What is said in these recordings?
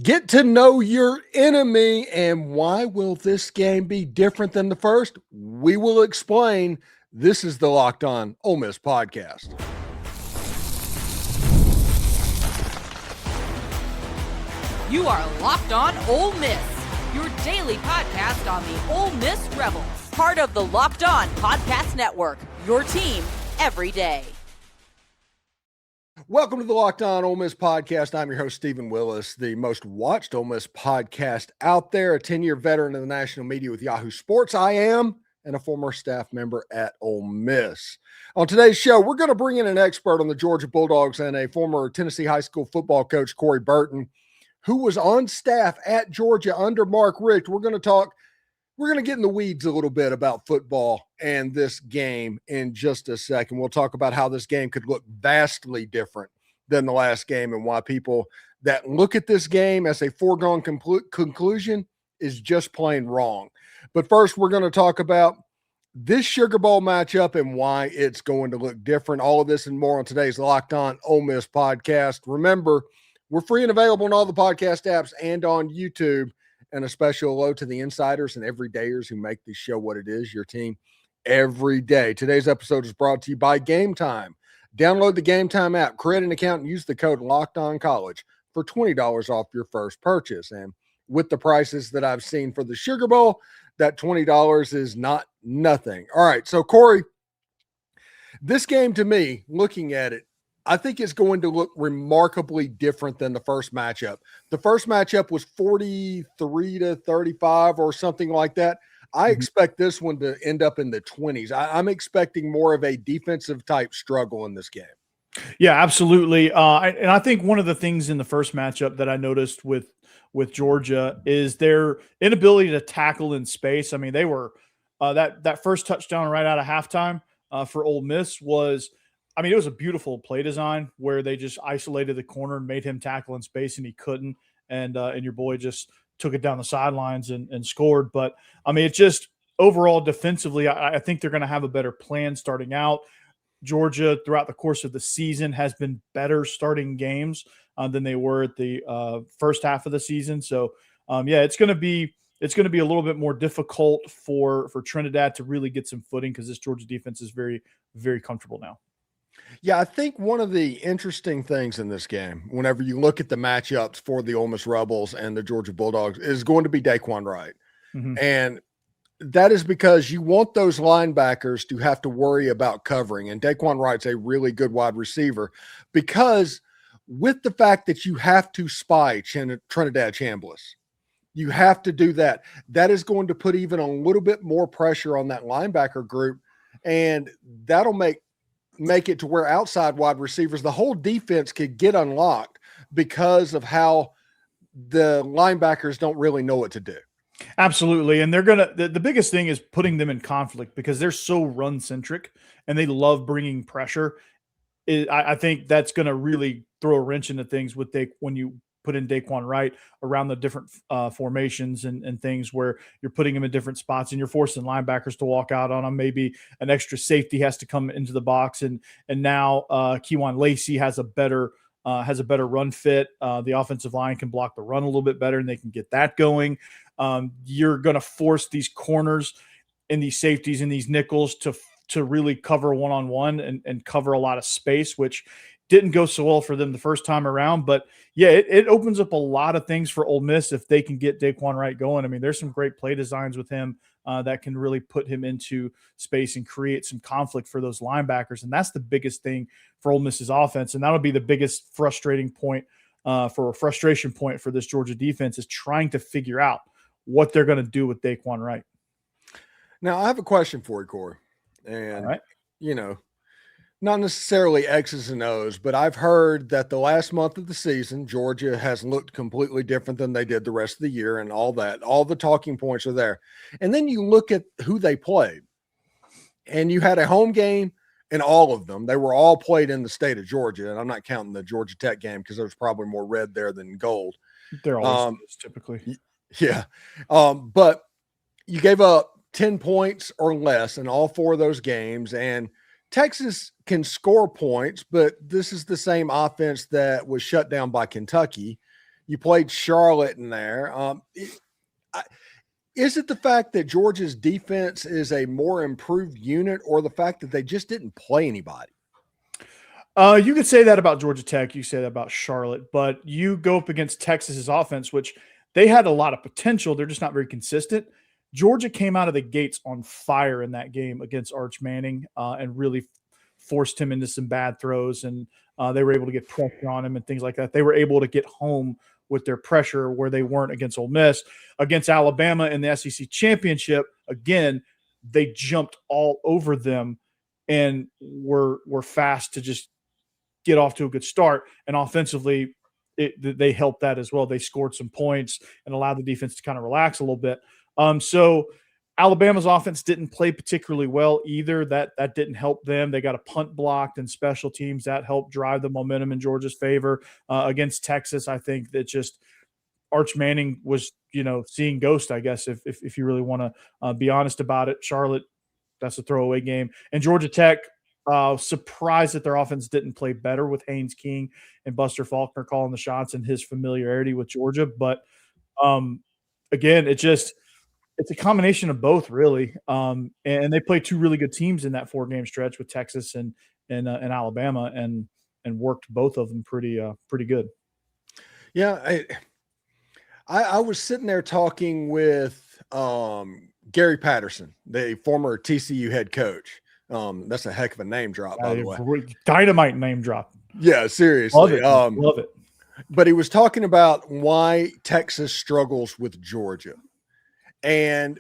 Get to know your enemy, and why will this game be different than the first? We will explain. This is the Locked On Ole Miss podcast. You are Locked On Ole Miss, your daily podcast on the Ole Miss Rebels. Part of the Locked On Podcast Network, your team every day. Welcome to the Locked On Ole Miss podcast. I'm your host, Stephen Willis, the most watched Ole Miss podcast out there, a 10-year veteran of the national media with Yahoo Sports. I am, and a former staff member at Ole Miss. On today's show, we're going to bring in an expert on the Georgia Bulldogs and a former Tennessee high school football coach, Corey Burton, who was on staff at Georgia under Mark Richt. We're going to get in the weeds a little bit about football and this game in just a second. We'll talk about how this game could look vastly different than the last game and why people that look at this game as a foregone conclusion is just plain wrong. But first, we're going to talk about this Sugar Bowl matchup and why it's going to look different. All of this and more on today's Locked On Ole Miss podcast. Remember, we're free and available on all the podcast apps and on YouTube. And a special hello to the insiders and everydayers who make this show what it is, your team every day. Today's episode is brought to you by Game Time. Download the Game Time app, create an account, and use the code LOCKEDONCollege for $20 off your first purchase. And with the prices that I've seen for the Sugar Bowl, that $20 is not nothing. All right, so Corey, this game to me, looking at it, I think it's going to look remarkably different than the first matchup. The first matchup was 43-35 or something like that. I expect this one to end up in the 20s. I'm expecting more of a defensive type struggle in this game. Yeah, absolutely. And I think one of the things in the first matchup that I noticed with Georgia is their inability to tackle in space. I mean, they were that first touchdown right out of halftime for Ole Miss was – I mean, it was a beautiful play design where they just isolated the corner and made him tackle in space, and he couldn't. And your boy just took it down the sidelines and scored. But, I mean, it's just overall defensively, I think they're going to have a better plan starting out. Georgia, throughout the course of the season, has been better starting games than they were at the first half of the season. So, it's going to be a little bit more difficult for Trinidad to really get some footing because this Georgia defense is very, very comfortable now. Yeah, I think one of the interesting things in this game, whenever you look at the matchups for the Ole Miss Rebels and the Georgia Bulldogs, is going to be Daquan Wright. Mm-hmm. And that is because you want those linebackers to have to worry about covering. And Daquan Wright's a really good wide receiver because with the fact that you have to spy Trinidad Chambliss, you have to do that. That is going to put even a little bit more pressure on that linebacker group, and that'll make it to where outside wide receivers, the whole defense could get unlocked because of how the linebackers don't really know what to do. Absolutely. And they're the biggest thing is putting them in conflict because they're so run centric and they love bringing pressure. I think that's going to really throw a wrench into things when you put in Daquan Wright around the different formations and things where you're putting him in different spots and you're forcing linebackers to walk out on him. Maybe an extra safety has to come into the box. And now Kewan Lacy has a better run fit. The offensive line can block the run a little bit better and they can get that going. You're going to force these corners and these safeties and these nickels to really cover one-on-one and cover a lot of space, which didn't go so well for them the first time around. But yeah, it opens up a lot of things for Ole Miss if they can get Daquan Wright going. I mean, there's some great play designs with him that can really put him into space and create some conflict for those linebackers. And that's the biggest thing for Ole Miss's offense. And that'll be the biggest frustration point for this Georgia defense is trying to figure out what they're going to do with Daquan Wright. Now, I have a question for you, Corey. And, not necessarily X's and O's, but I've heard that the last month of the season, Georgia has looked completely different than they did the rest of the year and all that. All the talking points are there. And then you look at who they played, and you had a home game in all of them. They were all played in the state of Georgia, and I'm not counting the Georgia Tech game because there's probably more red there than gold. They're always typically. Yeah. But you gave up 10 points or less in all four of those games, and Texas can score points, but this is the same offense that was shut down by Kentucky. You played Charlotte in there. Is it the fact that Georgia's defense is a more improved unit, or the fact that they just didn't play anybody? You could say that about Georgia Tech. You say that about Charlotte, but you go up against Texas's offense, which they had a lot of potential. They're just not very consistent. Georgia came out of the gates on fire in that game against Arch Manning and really forced him into some bad throws, and they were able to get pressure on him and things like that. They were able to get home with their pressure where they weren't against Ole Miss. Against Alabama in the SEC championship, again, they jumped all over them and were fast to just get off to a good start. And offensively, they helped that as well. They scored some points and allowed the defense to kind of relax a little bit. So Alabama's offense didn't play particularly well either. That didn't help them. They got a punt blocked and special teams. That helped drive the momentum in Georgia's favor. Against Texas, I think that just Arch Manning was, seeing ghost, I guess, if you really want to be honest about it. Charlotte, that's a throwaway game. And Georgia Tech, surprised that their offense didn't play better with Haynes King and Buster Faulkner calling the shots and his familiarity with Georgia. But again, it's a combination of both, really. And they play two really good teams in that 4-game stretch with Texas and Alabama, and worked both of them pretty good. Yeah, I was sitting there talking with Gary Patterson, the former TCU head coach. That's a heck of a name drop, by the way. Dynamite name drop. Yeah, seriously. Love it. But he was talking about why Texas struggles with Georgia. And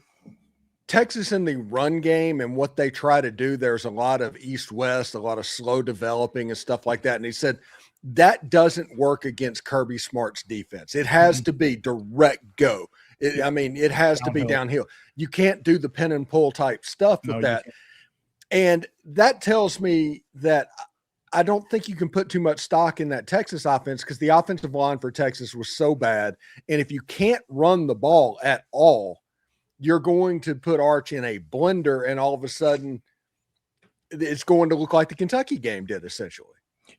Texas in the run game and what they try to do, there's a lot of east-west, a lot of slow developing and stuff like that. And he said that doesn't work against Kirby Smart's defense. It has to be direct go. It has to be downhill. You can't do the pin and pull type stuff with that. And that tells me that I don't think you can put too much stock in that Texas offense, because the offensive line for Texas was so bad. And if you can't run the ball at all, you're going to put Arch in a blender, and all of a sudden it's going to look like the Kentucky game did, essentially.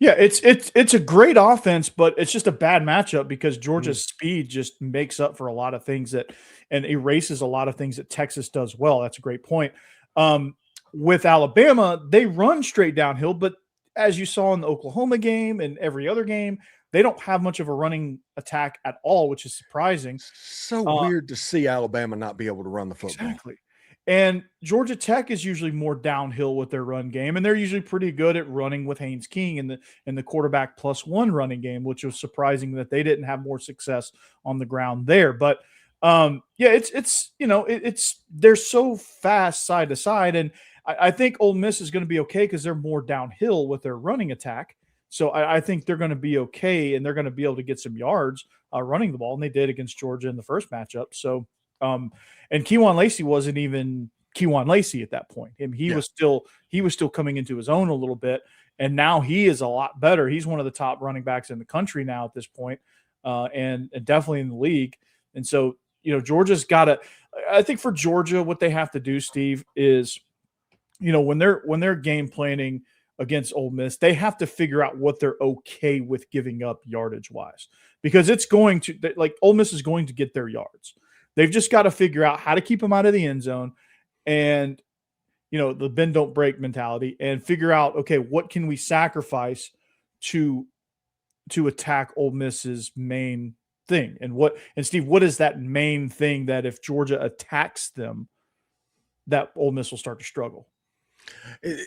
Yeah, it's a great offense, but it's just a bad matchup because Georgia's speed just makes up for a lot of things and erases a lot of things that Texas does well. That's a great point. With Alabama, they run straight downhill, but as you saw in the Oklahoma game and every other game, they don't have much of a running attack at all, which is surprising. So weird to see Alabama not be able to run the football. Exactly. And Georgia Tech is usually more downhill with their run game, and they're usually pretty good at running with Haynes King in the quarterback +1 running game, which was surprising that they didn't have more success on the ground there. But they're so fast side to side, and I think Ole Miss is going to be okay because they're more downhill with their running attack. So I think they're going to be okay, and they're going to be able to get some yards running the ball, and they did against Georgia in the first matchup. So, and Kewan Lacy wasn't even Kewan Lacy at that point. He was still coming into his own a little bit, and now he is a lot better. He's one of the top running backs in the country now at this point, and definitely in the league. And so, Georgia's got to. I think for Georgia, what they have to do, Steve, is when they're game planning against Ole Miss, they have to figure out what they're okay with giving up yardage wise, because it's going to, like, Ole Miss is going to get their yards. They've just got to figure out how to keep them out of the end zone and, the bend don't break mentality, and figure out, okay, what can we sacrifice to attack Ole Miss's main thing? And Steve, what is that main thing that if Georgia attacks them, that Ole Miss will start to struggle?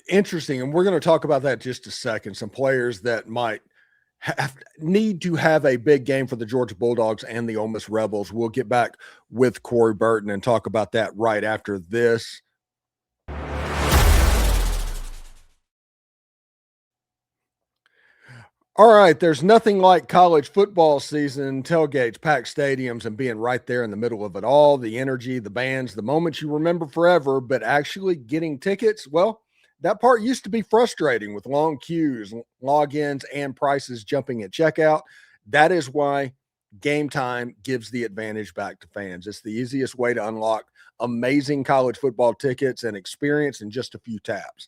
Interesting. And we're going to talk about that in just a second. Some players that might need to have a big game for the Georgia Bulldogs and the Ole Miss Rebels. We'll get back with Corey Burton and talk about that right after this. All right, there's nothing like college football season, tailgates, packed stadiums, and being right there in the middle of it all. The energy, the bands, the moments you remember forever, but actually getting tickets, well, that part used to be frustrating with long queues, logins, and prices jumping at checkout. That is why Game Time gives the advantage back to fans. It's the easiest way to unlock amazing college football tickets and experience in just a few taps.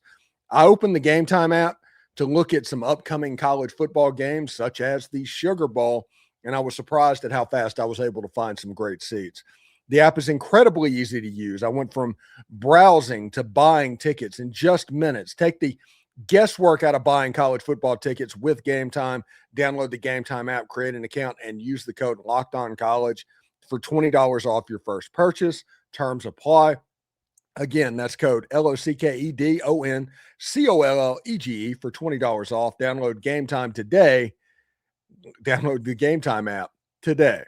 I opened the Game Time app to look at some upcoming college football games, such as the Sugar Bowl, and I was surprised at how fast I was able to find some great seats. The app is incredibly easy to use. I went from browsing to buying tickets in just minutes. Take the guesswork out of buying college football tickets with Game Time. Download the Game Time app, create an account, and use the code LOCKEDONCollege for $20 off your first purchase. Terms apply. Again, that's code LOCKEDONCOLLEGE for $20 off. Download Game Time today. Download the Game Time app today.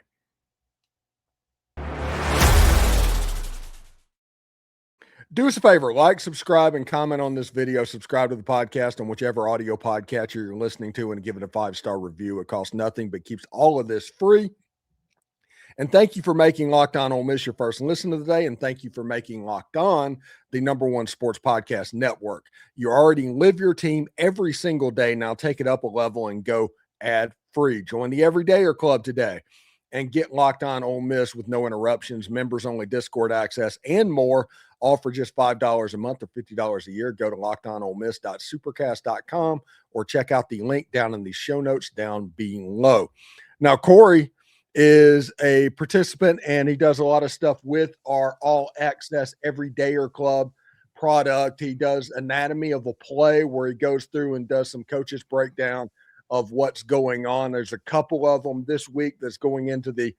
Do us a favor, like, subscribe, and comment on this video. Subscribe to the podcast on whichever audio podcatcher you're listening to and give it a 5-star review. It costs nothing but keeps all of this free. And thank you for making Locked On Ole Miss your first listen of the day. And thank you for making Locked On the #1 sports podcast network. You already live your team every single day. Now take it up a level and go ad free. Join the Everydayer Club today and get Locked On Ole Miss with no interruptions, members only Discord access, and more. All for just $5 a month or $50 a year. Go to lockedonolemmiss.supercast.com or check out the link down in the show notes down below. Now, Corey is a participant, and he does a lot of stuff with our All Access Everydayer Club product. He does anatomy of a play where he goes through and does some coaches breakdown of what's going on. There's a couple of them this week that's going into the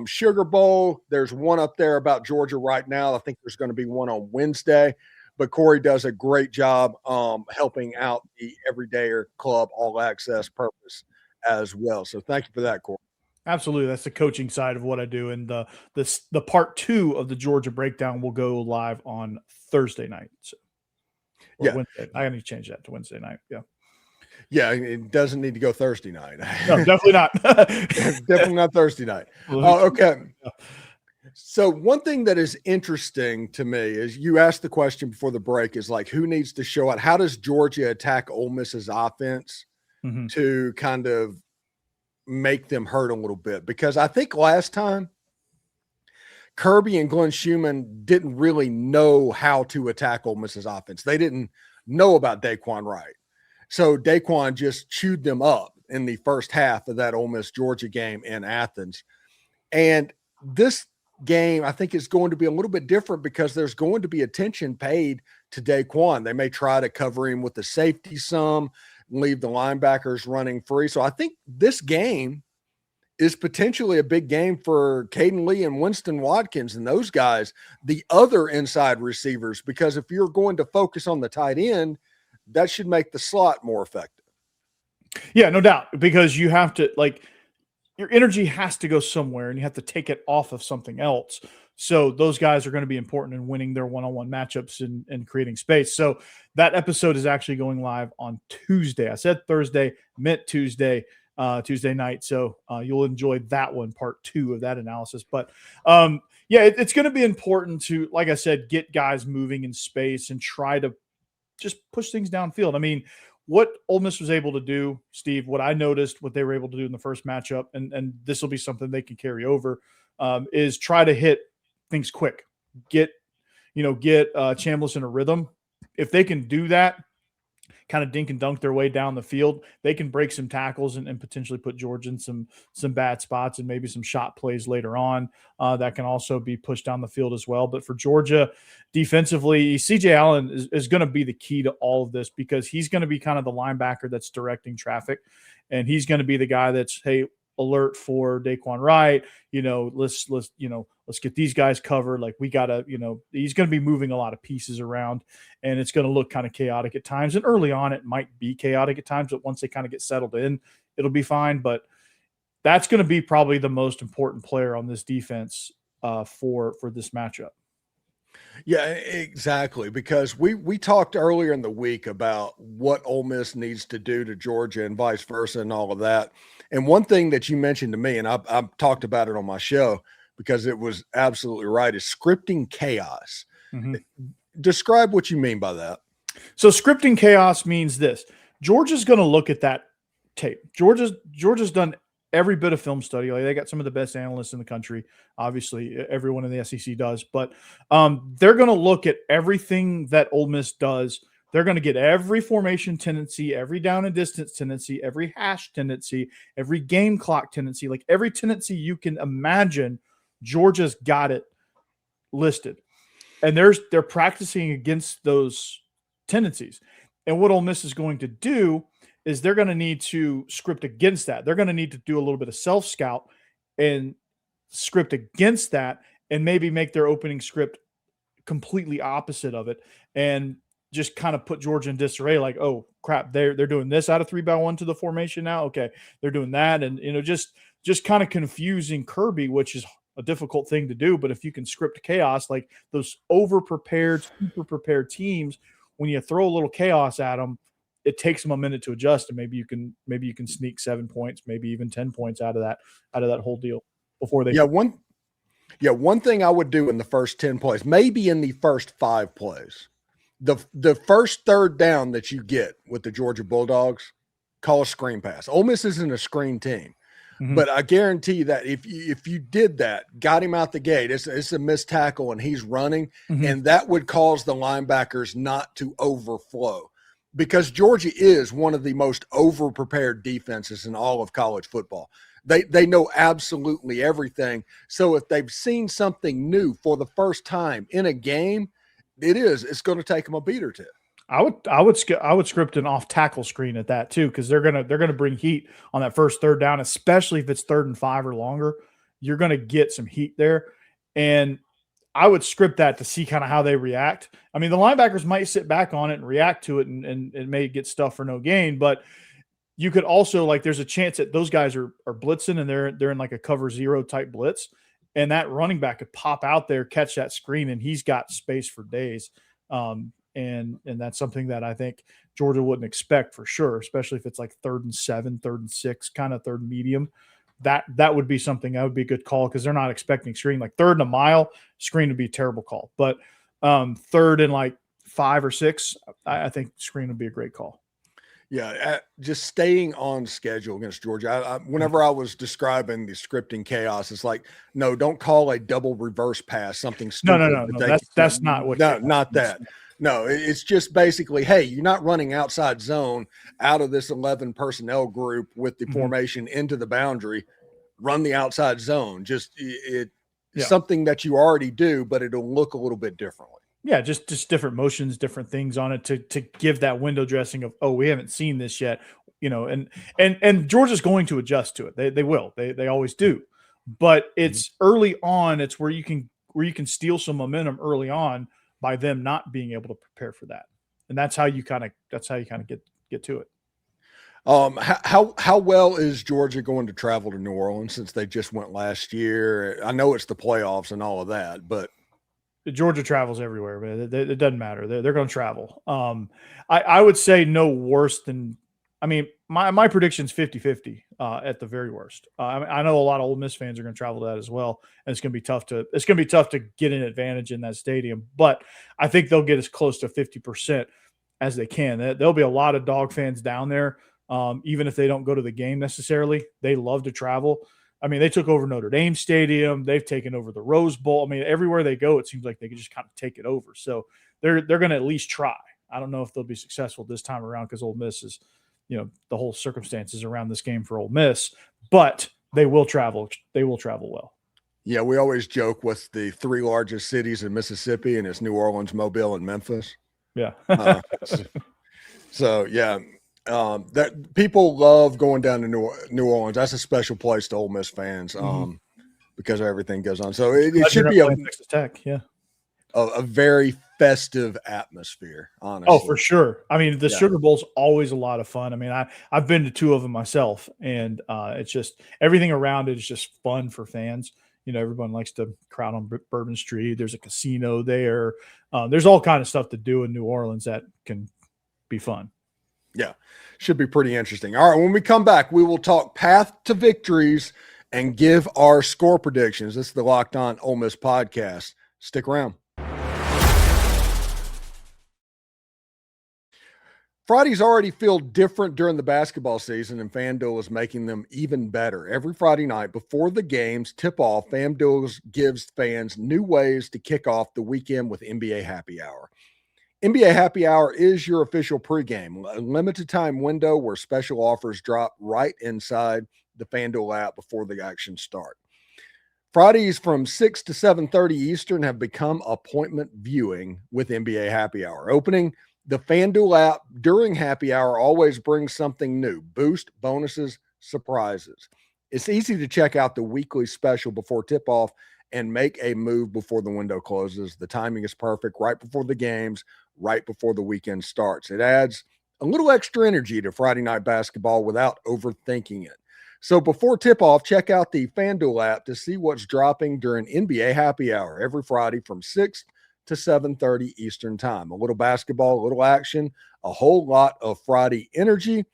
Sugar Bowl. There's one up there about Georgia right now. I think there's going to be one on Wednesday, but Corey does a great job helping out the Everydayer Club All Access purpose as well. So thank you for that, Corey. Absolutely. That's the coaching side of what I do. And the part 2 of the Georgia breakdown will go live on Thursday night. So, yeah. Wednesday. I need to change that to Wednesday night. Yeah. Yeah, it doesn't need to go Thursday night. No, definitely not. Definitely not Thursday night. Okay. So one thing that is interesting to me is you asked the question before the break is like, who needs to show out? How does Georgia attack Ole Miss's offense to kind of make them hurt a little bit? Because I think last time Kirby and Glenn Schumann didn't really know how to attack Ole Miss's offense. They didn't know about Daquan Wright. So Daquan just chewed them up in the first half of that Ole Miss Georgia game in Athens. And this game, I think, is going to be a little bit different because there's going to be attention paid to Daquan. They may try to cover him with the safety some, leave the linebackers running free. So I think this game is potentially a big game for Caden Lee and Winston Watkins and those guys, the other inside receivers, because if you're going to focus on the tight end, that should make the slot more effective. Yeah, no doubt, because you have to, like, your energy has to go somewhere and you have to take it off of something else. So those guys are going to be important in winning their one-on-one matchups and creating space. So that episode is actually going live on Tuesday. I said Thursday, meant Tuesday night. So you'll enjoy that one, part 2 of that analysis. But yeah, it's going to be important to, like I said, get guys moving in space and try to just push things downfield. I mean, what Ole Miss was able to do, Steve, what I noticed, what they were able to do in the first matchup, and this will be something they can carry over, is try to hit things quick. Get Chambliss in a rhythm. If they can do that, kind of dink and dunk their way down the field, they can break some tackles and potentially put Georgia in some bad spots and maybe some shot plays later on that can also be pushed down the field as well. But for Georgia defensively, CJ Allen is going to be the key to all of this because he's going to be kind of the linebacker that's directing traffic, and he's going to be the guy that's, hey, alert for Daquan Wright, let's get these guys covered. Like, we gotta, he's going to be moving a lot of pieces around, and it's going to look kind of chaotic at times. And early on, it might be chaotic at times, but once they kind of get settled in, it'll be fine. But that's going to be probably the most important player on this defense for this matchup. Yeah, exactly. Because we talked earlier in the week about what Ole Miss needs to do to Georgia and vice versa and all of that. And one thing that you mentioned to me, and I've talked about it on my show because it was absolutely right, is scripting chaos. Mm-hmm. Describe what you mean by that. So scripting chaos means this. Georgia's going to look at that tape. Georgia's done every bit of film study. Like, they got some of the best analysts in the country. Obviously, everyone in the SEC does. But they're going to look at everything that Ole Miss does They're going to get every formation tendency, every down and distance tendency, every hash tendency, every game clock tendency, like every tendency you can imagine. Georgia's got it listed, and they're practicing against those tendencies. And what Ole Miss is going to do is they're going to need to script against that. They're going to need to do a little bit of self-scout and script against that, and maybe make their opening script completely opposite of it, and just kind of put Georgia in disarray. Like, oh crap, they're doing this out of 3-by-1 to the formation now. Okay, they're doing that, and just kind of confusing Kirby, which is a difficult thing to do. But if you can script chaos, like those over-prepared, super-prepared teams, when you throw a little chaos at them, it takes them a minute to adjust, and maybe you can sneak 7 points, maybe even 10 points out of that whole deal before they. One thing I would do in the first 10 plays, maybe in the first 5 plays, the first third down that you get with the Georgia Bulldogs, call a screen pass. Ole Miss isn't a screen team. Mm-hmm. But I guarantee you that if you did that, got him out the gate, it's a missed tackle and he's running, mm-hmm. and that would cause the linebackers not to overflow, because Georgia is one of the most over-prepared defenses in all of college football. They know absolutely everything. So if they've seen something new for the first time in a game, it's going to take them a beat or two. I would script an off tackle screen at that too, because they're gonna bring heat on that first third down, especially if it's 3rd and 5 or longer. You're gonna get some heat there, and I would script that to see kind of how they react. I mean, the linebackers might sit back on it and react to it, and it may get stuff for no gain, but you could also, like, there's a chance that those guys are blitzing and they're in like a cover 0 type blitz, and that running back could pop out there, catch that screen, and he's got space for days. And that's something that I think Georgia wouldn't expect for sure, especially if it's like 3rd and 7, 3rd and 6, kind of third medium. That would be something that would be a good call, because they're not expecting screen. Like 3rd and a mile, screen would be a terrible call. But 3rd and like 5 or 6, I think screen would be a great call. Yeah, just staying on schedule against Georgia. Whenever I was describing the scripting chaos, it's like, no, don't call a double reverse pass something stupid. No. That's not what. No, not that. No, it's just basically, hey, you're not running outside zone out of this 11 personnel group with the formation into the boundary. Run the outside zone. Just something that you already do, but it'll look a little bit differently. Yeah, just different motions, different things on it to give that window dressing of, oh, we haven't seen this yet, and Georgia's going to adjust to it. They will. They always do. But it's early on. It's where you can steal some momentum early on by them not being able to prepare for that, and that's how you kind of get to it. How well is Georgia going to travel to New Orleans, since they just went last year? I know it's the playoffs and all of that, but Georgia travels everywhere, but it doesn't matter. They're going to travel. I would say no worse than, I mean, my prediction's 50-50 at the very worst. I know a lot of Ole Miss fans are going to travel to that as well, and it's going to be tough to get an advantage in that stadium. But I think they'll get as close to 50% as they can. There'll be a lot of Dog fans down there, even if they don't go to the game necessarily. They love to travel. I mean, they took over Notre Dame Stadium. They've taken over the Rose Bowl. I mean, everywhere they go, it seems like they can just kind of take it over. So they're going to at least try. I don't know if they'll be successful this time around, because Ole Miss is, the whole circumstances around this game for Ole Miss. But they will travel. They will travel well. Yeah, we always joke with the 3 largest cities in Mississippi, and it's New Orleans, Mobile, and Memphis. Yeah. So yeah. That people love going down to New Orleans. That's a special place to Ole Miss fans, because of everything goes on. So it should be Texas Tech, a very festive atmosphere, honestly. Oh, for sure. I mean, the Sugar Bowl's always a lot of fun. I mean, I've been to 2 of them myself, and it's just, everything around it is just fun for fans. Everyone likes to crowd on Bourbon Street. There's a casino there. There's all kind of stuff to do in New Orleans that can be fun. Yeah, should be pretty interesting. All right, when we come back, we will talk path to victories and give our score predictions. This is the Locked On Ole Miss podcast. Stick around. Fridays already feel different during the basketball season, and FanDuel is making them even better. Every Friday night before the games tip off, FanDuel gives fans new ways to kick off the weekend with NBA Happy Hour. NBA Happy Hour is your official pregame, a limited time window where special offers drop right inside the FanDuel app before the action starts. Fridays from 6 to 7:30 Eastern have become appointment viewing with NBA Happy Hour. Opening the FanDuel app during Happy Hour always brings something new: boost, bonuses, surprises. It's easy to check out the weekly special before tip-off and make a move before the window closes. The timing is perfect, right before the games, right before the weekend starts. It adds a little extra energy to Friday night basketball without overthinking it. So before tip-off, check out the FanDuel app to see what's dropping during NBA Happy Hour every Friday from 6 to 7:30 Eastern Time. A little basketball, a little action, a whole lot of Friday energy.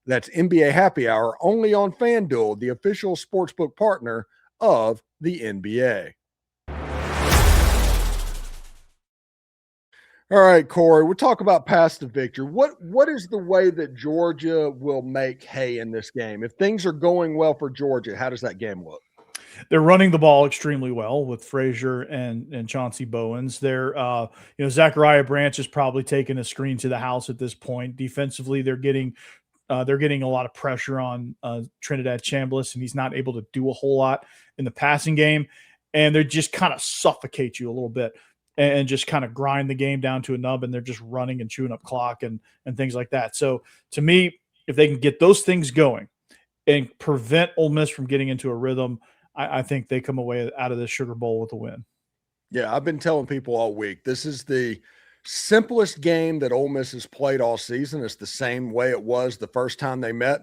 That's NBA Happy Hour only on FanDuel, the official sportsbook partner of the NBA. All right, Corey, we'll talk about past the victory. What is the way that Georgia will make hay in this game? If things are going well for Georgia, how does that game look? They're running the ball extremely well with Frazier and Chauncey Bowens. They're Zachariah Branch is probably taking a screen to the house at this point. Defensively, they're getting a lot of pressure on Trinidad Chambliss, and he's not able to do a whole lot in the passing game. And they just kind of suffocate you a little bit and just kind of grind the game down to a nub, and they're just running and chewing up clock and things like that. So to me, if they can get those things going and prevent Ole Miss from getting into a rhythm, I think they come away out of this Sugar Bowl with a win. Yeah, I've been telling people all week, this is the simplest game that Ole Miss has played all season. It's the same way it was the first time they met.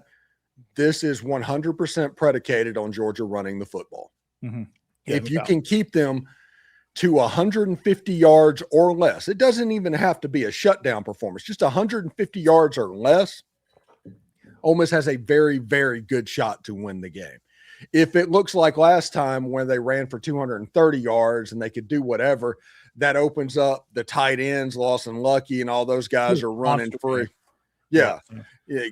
This is 100% predicated on Georgia running the football. Mm-hmm. Yeah, if you can keep them to 150 yards or less, it doesn't even have to be a shutdown performance, just 150 yards or less, Ole Miss has a very, very good shot to win the game. If it looks like last time where they ran for 230 yards and they could do whatever, that opens up the tight ends, Lawson Lucky, and all those guys are running free. Yeah.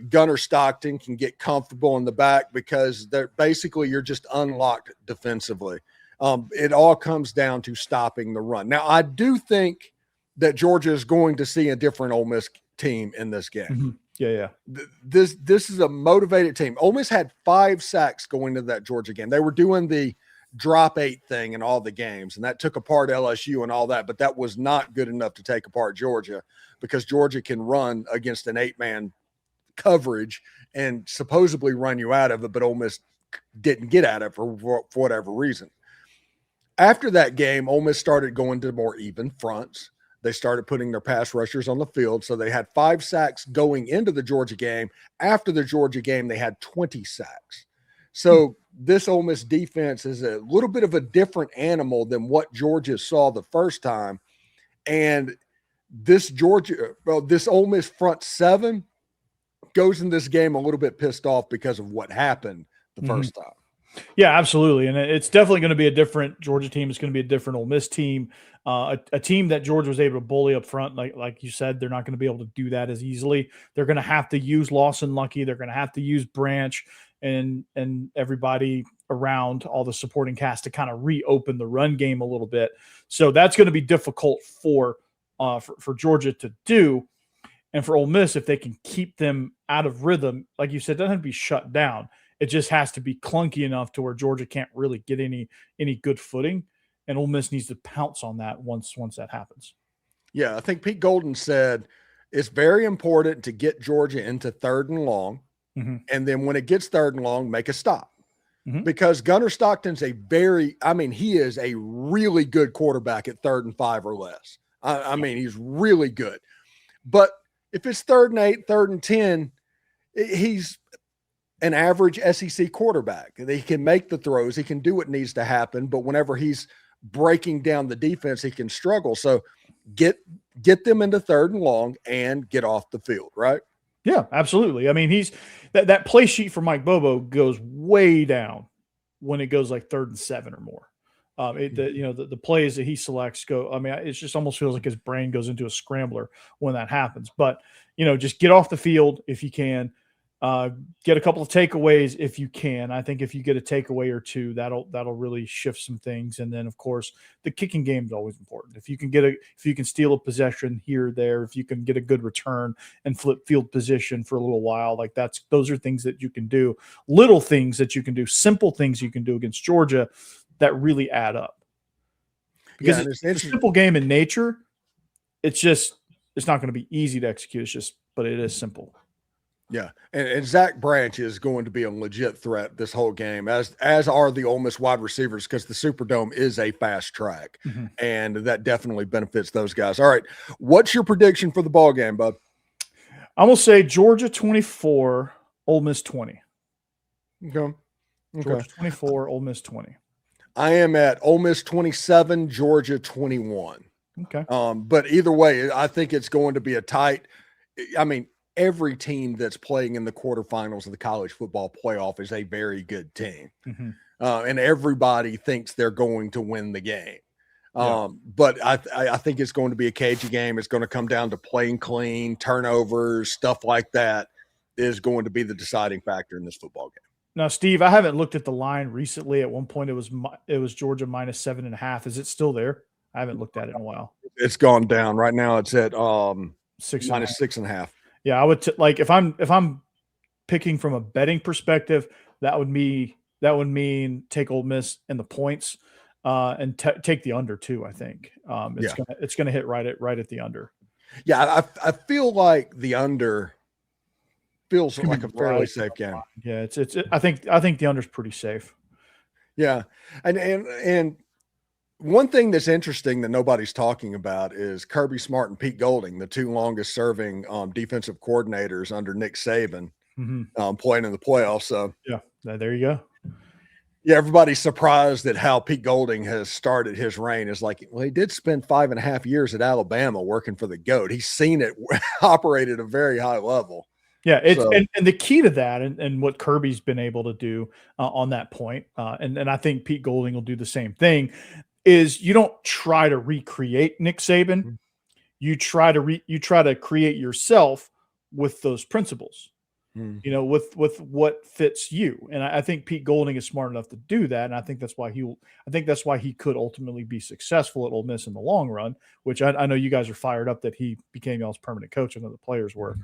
Gunner Stockton can get comfortable in the back because they're basically you're just unlocked defensively. It all comes down to stopping the run. Now, I do think that Georgia is going to see a different Ole Miss team in this game. Mm-hmm. Yeah. This is a motivated team. Ole Miss had 5 sacks going to that Georgia game. They were doing the drop 8 thing in all the games, and that took apart LSU and all that, but that was not good enough to take apart Georgia because Georgia can run against an 8-man coverage and supposedly run you out of it, but Ole Miss didn't get at it for whatever reason. After that game, Ole Miss started going to more even fronts. They started putting their pass rushers on the field. So they had 5 sacks going into the Georgia game. After the Georgia game, they had 20 sacks. So this Ole Miss defense is a little bit of a different animal than what Georgia saw the first time. And this Ole Miss front 7 goes in this game a little bit pissed off because of what happened the first time. Yeah, absolutely. And it's definitely going to be a different Georgia team. It's going to be a different Ole Miss team, a team that Georgia was able to bully up front. Like you said, they're not going to be able to do that as easily. They're going to have to use Lawson Lucky. They're going to have to use Branch and everybody around, all the supporting cast, to kind of reopen the run game a little bit. So that's going to be difficult for Georgia to do. And for Ole Miss, if they can keep them out of rhythm, like you said, it doesn't have to be shut down. It just has to be clunky enough to where Georgia can't really get any good footing, and Ole Miss needs to pounce on that once that happens. Yeah, I think Pete Golden said it's very important to get Georgia into 3rd and long, and then when it gets 3rd and long, make a stop. Because Gunner Stockton's he is a really good quarterback at 3rd and 5 or less. I mean, he's really good. But if it's 3rd and 8, 3rd and 10, he's an average SEC quarterback. He can make the throws. He can do what needs to happen. But whenever he's breaking down the defense, he can struggle. So get them into 3rd and long and get off the field, right? Yeah, absolutely. I mean, he's that play sheet for Mike Bobo goes way down when it goes like 3rd and 7 or more. The plays that he selects go. I mean, it just almost feels like his brain goes into a scrambler when that happens. But just get off the field if you can. Get a couple of takeaways if you can. I think if you get a takeaway or two, that'll really shift some things. And then, of course, the kicking game is always important. If you can steal a possession here or there, if you can get a good return and flip field position for a little while, like those are things that you can do. Little things that you can do, simple things you can do against Georgia that really add up. Because it's a simple game in nature. It's not going to be easy to execute. But it is simple. Yeah, and Zach Branch is going to be a legit threat this whole game, as are the Ole Miss wide receivers, because the Superdome is a fast track, and that definitely benefits those guys. All right, what's your prediction for the ball game, bud? I'm gonna say Georgia 24, Ole Miss 20. Okay. Georgia 24, Ole Miss 20. I am at Ole Miss 27, Georgia 21. Okay. But either way, I think it's going to be a tight. I mean, every team that's playing in the quarterfinals of the college football playoff is a very good team. And everybody thinks they're going to win the game. But I think it's going to be a cagey game. It's going to come down to playing clean, turnovers, stuff like that is going to be the deciding factor in this football game. Now, Steve, I haven't looked at the line recently. At one point, it was Georgia minus 7.5. Is it still there? I haven't looked at it in a while. It's gone down. Right now, it's at minus 6.5. Yeah, I would like if I'm picking from a betting perspective, that would mean take Ole Miss and the points, and take the under too. I think it's gonna hit right at the under. Yeah, I feel like the under feels like a fairly safe game. Yeah, I think the under is pretty safe. Yeah, and one thing that's interesting that nobody's talking about is Kirby Smart and Pete Golding, the two longest serving defensive coordinators under Nick Saban, playing in the playoffs. So yeah, there you go. Yeah, everybody's surprised at how Pete Golding has started his reign. Is like, well, he did spend 5.5 years at Alabama working for the GOAT. He's seen it operate at a very high level. Yeah, and the key to that, and what Kirby's been able to do on that point, and I think Pete Golding will do the same thing, is you don't try to recreate Nick Saban. You try to create yourself with those principles, with what fits you. And I think Pete Golding is smart enough to do that. And I think that's why he could ultimately be successful at Ole Miss in the long run, which I know you guys are fired up that he became y'all's permanent coach. I know the players were.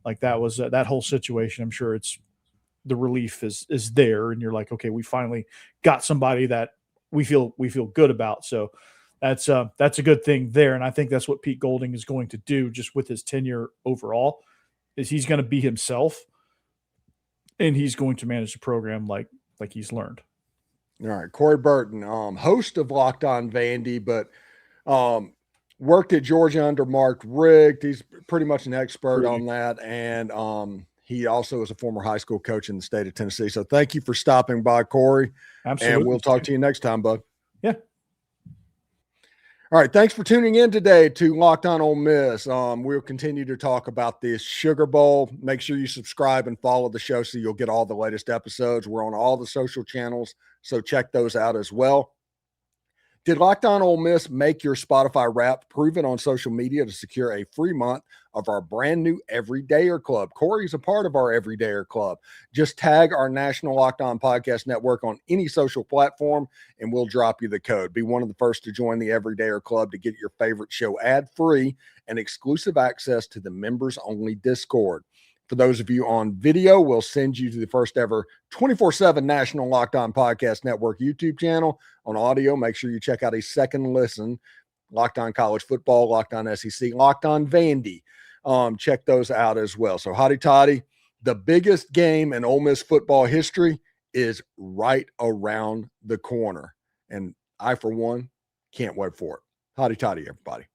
Like that was that whole situation. I'm sure the relief is there, and you're like, okay, we finally got somebody that we feel good about. So that's a good thing there. And I think that's what Pete Golding is going to do just with his tenure overall, is he's going to be himself, and he's going to manage the program like he's learned. All right. Corey Burton, host of Locked On Vandy, but worked at Georgia under Mark Richt. He's pretty much an expert on that. And he also is a former high school coach in the state of Tennessee. So thank you for stopping by, Corey. Absolutely. And we'll talk to you next time, bud. Yeah. All right. Thanks for tuning in today to Locked On Ole Miss. We'll continue to talk about this Sugar Bowl. Make sure you subscribe and follow the show so you'll get all the latest episodes. We're on all the social channels, so check those out as well. Did Locked On Ole Miss make your Spotify Wrapped? Prove it on social media to secure a free month of our brand new Everydayer Club. Corey's a part of our Everydayer Club. Just tag our National Locked On Podcast Network on any social platform, and we'll drop you the code. Be one of the first to join the Everydayer Club to get your favorite show ad-free and exclusive access to the members-only Discord. For those of you on video, we'll send you to the first ever 24/7 National Locked On Podcast Network YouTube channel. On audio, make sure you check out a second listen. Locked On College Football, Locked On SEC, Locked On Vandy. Check those out as well. So, hotty toddy, the biggest game in Ole Miss football history is right around the corner. And I, for one, can't wait for it. Hotty toddy, everybody.